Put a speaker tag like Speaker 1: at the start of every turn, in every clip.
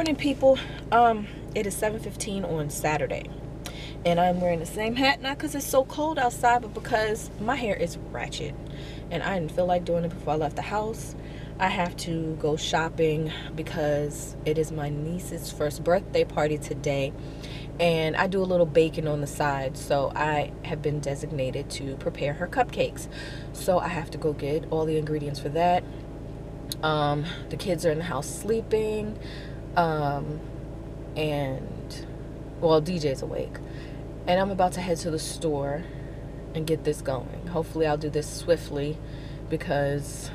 Speaker 1: morning, people. It is 7:15 on Saturday, and I'm wearing the same hat, not because it's so cold outside, but because my hair is ratchet and I didn't feel like doing it before I left the house. I have to go shopping because it is my niece's first birthday party today, and I do a little baking on the side, so I have been designated to prepare her cupcakes. So I have to go get all the ingredients for that. The kids are in the house sleeping, and well, DJ's awake, and I'm about to head to the store and get this going. Hopefully I'll do this swiftly because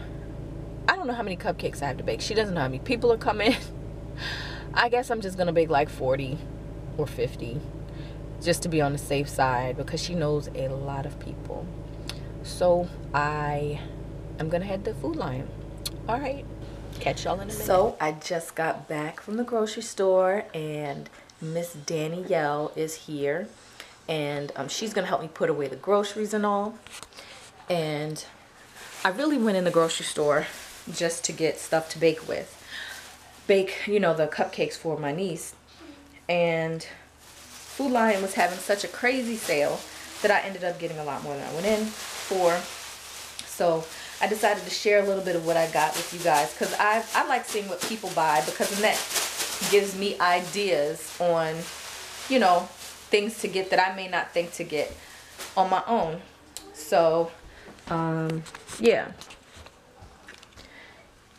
Speaker 1: I don't know how many cupcakes I have to bake. She doesn't know how many people are coming. I guess I'm just gonna bake like 40 or 50 just to be on the safe side because she knows a lot of people. So I'm gonna head to Food Lion. All right, catch y'all in a minute. So I just got back from the grocery store and Miss Danielle is here, and she's gonna help me put away the groceries and all. And I really went in the grocery store just to get stuff to bake with. Bake, you know, the cupcakes for my niece. And Food Lion was having such a crazy sale that I ended up getting a lot more than I went in for. So I decided to share a little bit of what I got with you guys because I like seeing what people buy, because then that gives me ideas on, you know, things to get that I may not think to get on my own. So yeah.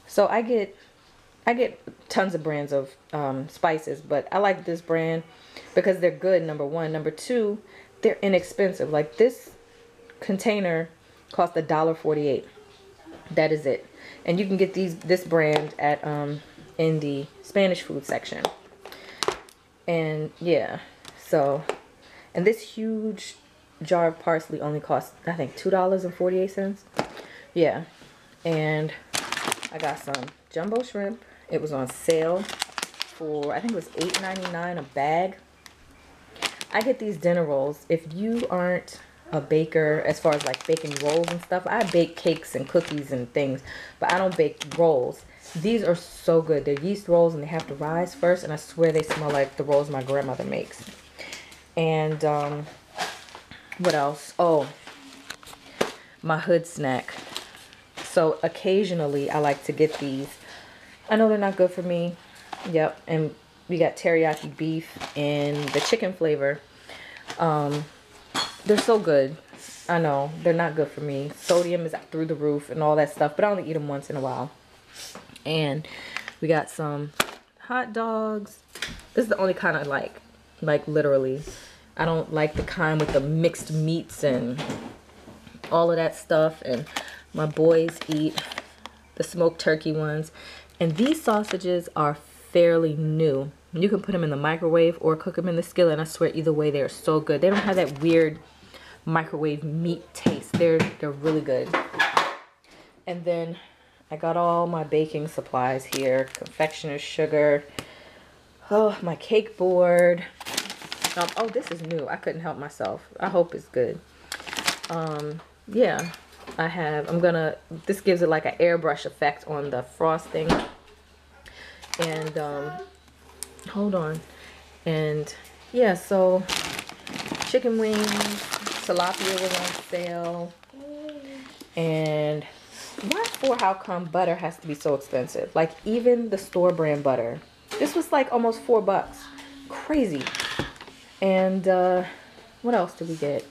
Speaker 1: So I get tons of brands of spices, but I like this brand because they're good, number one. Number two, they're inexpensive. Like this container cost $1.48. That is it. And you can get this brand at in the Spanish food section. And yeah, so, and this huge jar of parsley only costs, I think, $2.48. Yeah. And I got some jumbo shrimp. It was on sale for, I think it was $8.99 a bag. I get these dinner rolls. If you aren't a baker, as far as like baking rolls and stuff, I bake cakes and cookies and things, but I don't bake rolls. These are so good. They're yeast rolls and they have to rise first, and I swear they smell like the rolls my grandmother makes. And what else? Oh, my hood snack. So occasionally I like to get these. I know they're not good for me. Yep. And we got teriyaki beef and the chicken flavor. They're so good. I know they're not good for me. Sodium is through the roof and all that stuff, but I only eat them once in a while. And we got some hot dogs. This is the only kind I like literally. I don't like the kind with the mixed meats and all of that stuff. And my boys eat the smoked turkey ones. And these sausages are fairly new. You can put them in the microwave or cook them in the skillet, and I swear either way they're so good. They don't have that weird microwave meat taste. They're really good. And then I got all my baking supplies here. Confectioner's sugar. Oh, my cake board. Oh, this is new. I couldn't help myself. I hope it's good. Yeah, this gives it like an airbrush effect on the frosting. And hold on. And yeah, so chicken wings, tilapia was on sale. And how come butter has to be so expensive? Like even the store brand butter, this was like almost $4. Crazy. And what else did we get?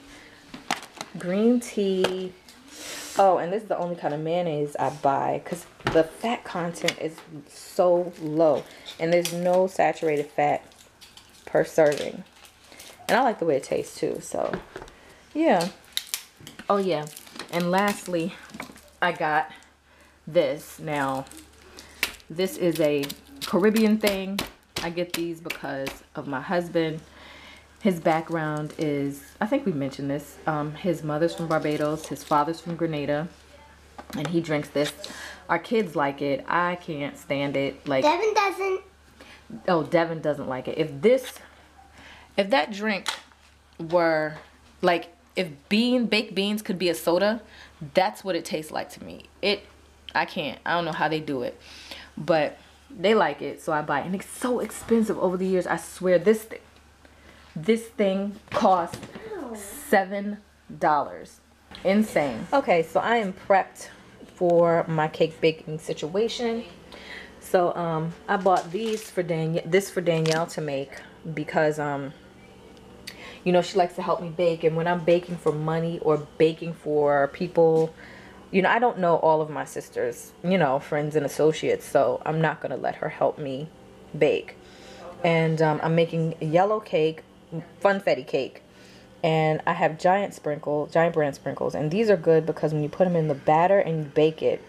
Speaker 1: Green tea. Oh, and this is the only kind of mayonnaise I buy because the fat content is so low, and there's no saturated fat per serving. And I like the way it tastes too, so yeah. Oh yeah, and lastly, I got this. Now, this is a Caribbean thing. I get these because of my husband. His background is, I think we mentioned this, his mother's from Barbados, his father's from Grenada, and he drinks this. Our kids like it. I can't stand it. Like
Speaker 2: Devin doesn't.
Speaker 1: Oh, Devin doesn't like it. If that drink were, like, if baked beans could be a soda, that's what it tastes like to me. I can't. I don't know how they do it. But they like it, so I buy it. And it's so expensive over the years. I swear, this thing cost $7. Insane. Okay, so I am prepped for my cake baking situation. So I bought these for Danielle to make because you know, she likes to help me bake, and when I'm baking for money or baking for people, you know, I don't know all of my sisters, you know, friends and associates, so I'm not gonna let her help me bake. And I'm making a yellow cake, funfetti cake, and I have giant brand sprinkles, and these are good because when you put them in the batter and you bake it,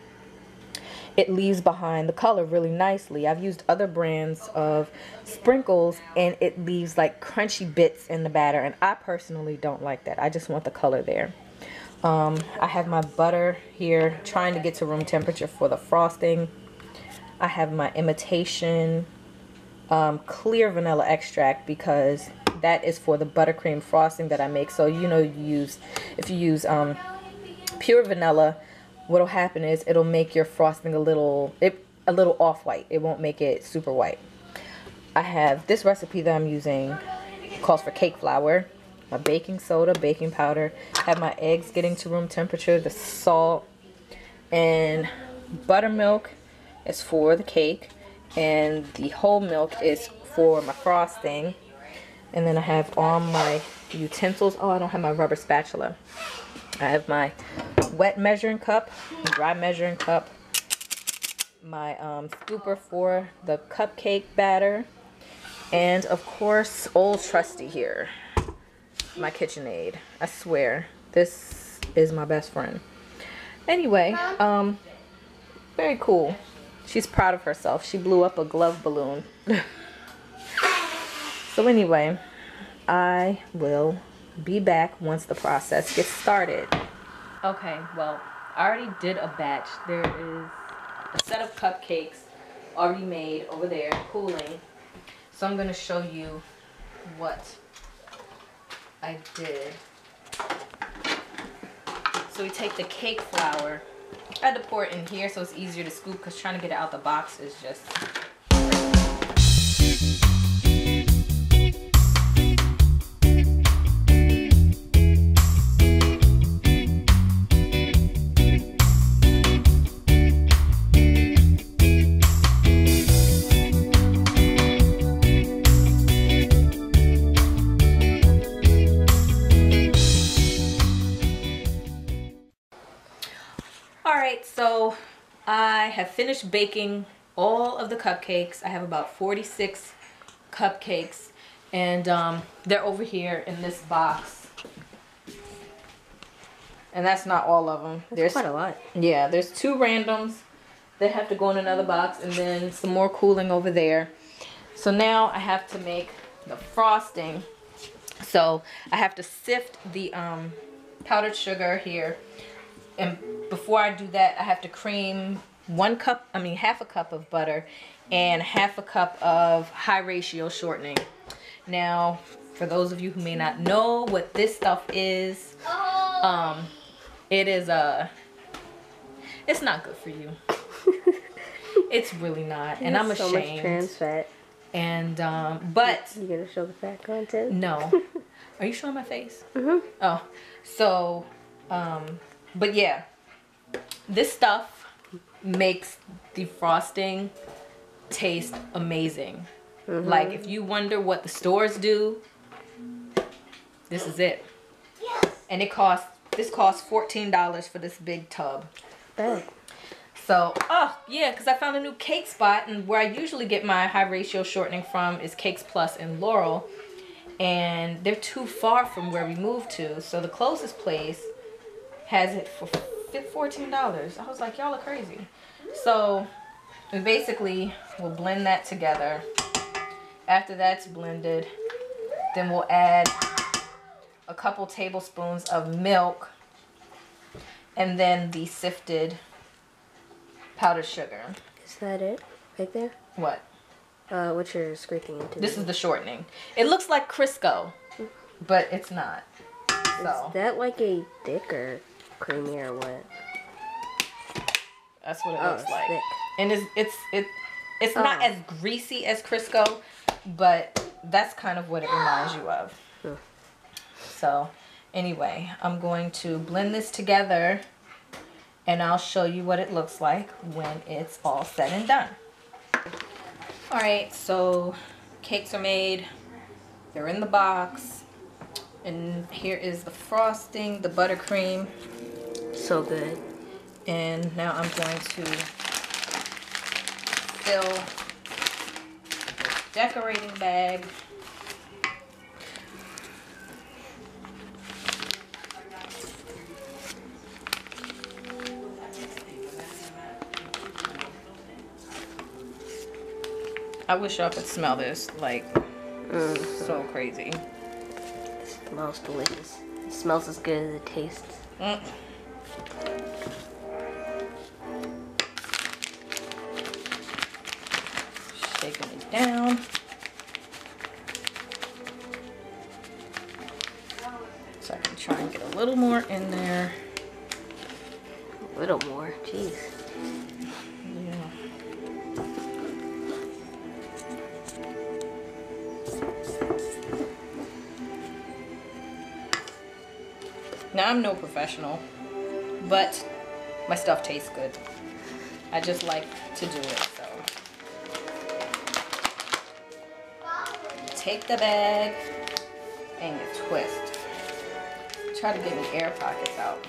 Speaker 1: it leaves behind the color really nicely. I've used other brands of sprinkles and it leaves like crunchy bits in the batter, and I personally don't like that. I just want the color there. I have my butter here trying to get to room temperature for the frosting. I have my imitation clear vanilla extract because that is for the buttercream frosting that I make. So you know, if you use pure vanilla, what'll happen is it'll make your frosting a little off-white. It won't make it super white. I have this recipe that I'm using, calls for cake flour, my baking soda, baking powder, have my eggs getting to room temperature, the salt, and buttermilk is for the cake, and the whole milk is for my frosting. And then I have all my utensils. Oh, I don't have my rubber spatula. I have my wet measuring cup, dry measuring cup, my scooper for the cupcake batter, and of course, old trusty here, my KitchenAid. I swear, this is my best friend. Anyway, very cool. She's proud of herself. She blew up a glove balloon. So anyway, I will be back once the process gets started. Okay, well, I already did a batch. There is a set of cupcakes already made over there, cooling. So I'm going to show you what I did. So we take the cake flour. I had to pour it in here so it's easier to scoop because trying to get it out the box is just... Alright, so I have finished baking all of the cupcakes. I have about 46 cupcakes, and they're over here in this box. And that's not all of them. There's quite a lot. Yeah, there's 2 randoms that have to go in another box, and then some more cooling over there. So now I have to make the frosting. So I have to sift the powdered sugar here. And before I do that, I have to cream half a cup of butter and half a cup of high ratio shortening. Now, for those of you who may not know what this stuff is, it is it's not good for you. It's really not, and I'm ashamed. So much trans fat. And but you gonna show the fat content? No. Are you showing my face? Mm-hmm. Oh, so but yeah, this stuff makes the frosting taste amazing. Mm-hmm. Like, if you wonder what the stores do, this is it. Yes. And this costs $14 for this big tub. Bad. So, oh yeah, because I found a new cake spot, and where I usually get my high ratio shortening from is Cakes Plus in Laurel, and they're too far from where we moved to, so the closest place has it for $14. I was like, y'all are crazy. So we basically will blend that together. After that's blended, then we'll add a couple tablespoons of milk, and then the sifted powdered sugar.
Speaker 2: Is that it right there?
Speaker 1: What?
Speaker 2: What you're scraping into?
Speaker 1: This is the shortening. It looks like Crisco, but it's not. So.
Speaker 2: Is that like a thicker, creamy, or what?
Speaker 1: That's what it looks like. Thick. And It's not as greasy as Crisco, but that's kind of what it reminds you of. So anyway, I'm going to blend this together and I'll show you what it looks like when it's all said and done. All right, so cakes are made. They're in the box. And here is the frosting, the buttercream.
Speaker 2: So good.
Speaker 1: And now I'm going to fill the decorating bag. I wish y'all could smell this, like, so crazy.
Speaker 2: It smells delicious. It smells as good as it tastes.
Speaker 1: Shaking it down. So I can try and get a little more in there.
Speaker 2: A little more, jeez.
Speaker 1: Yeah. Now, I'm no professional, but my stuff tastes good. I just like to do it, so. Take the bag and you twist. Try to get any air pockets out.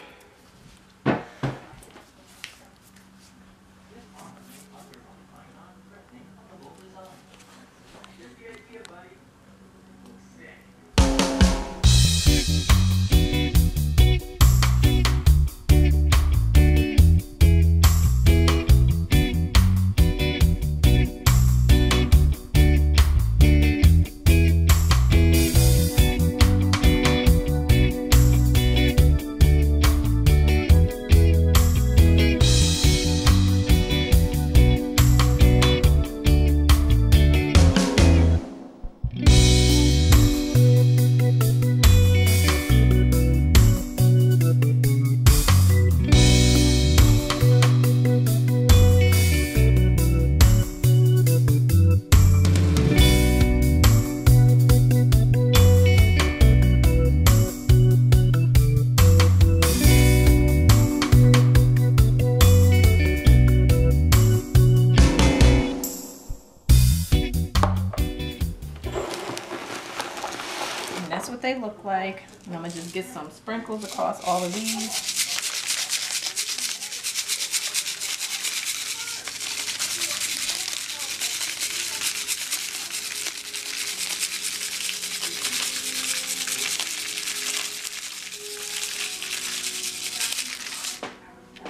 Speaker 1: That's what they look like. And I'm gonna just get some sprinkles across all of these.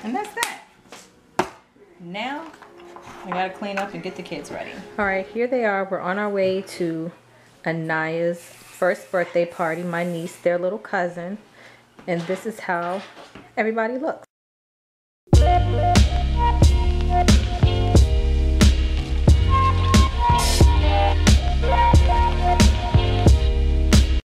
Speaker 1: And that's that. Now I gotta clean up and get the kids ready. All right, here they are. We're on our way to Anaya's first birthday party, my niece, their little cousin. And this is how everybody looks.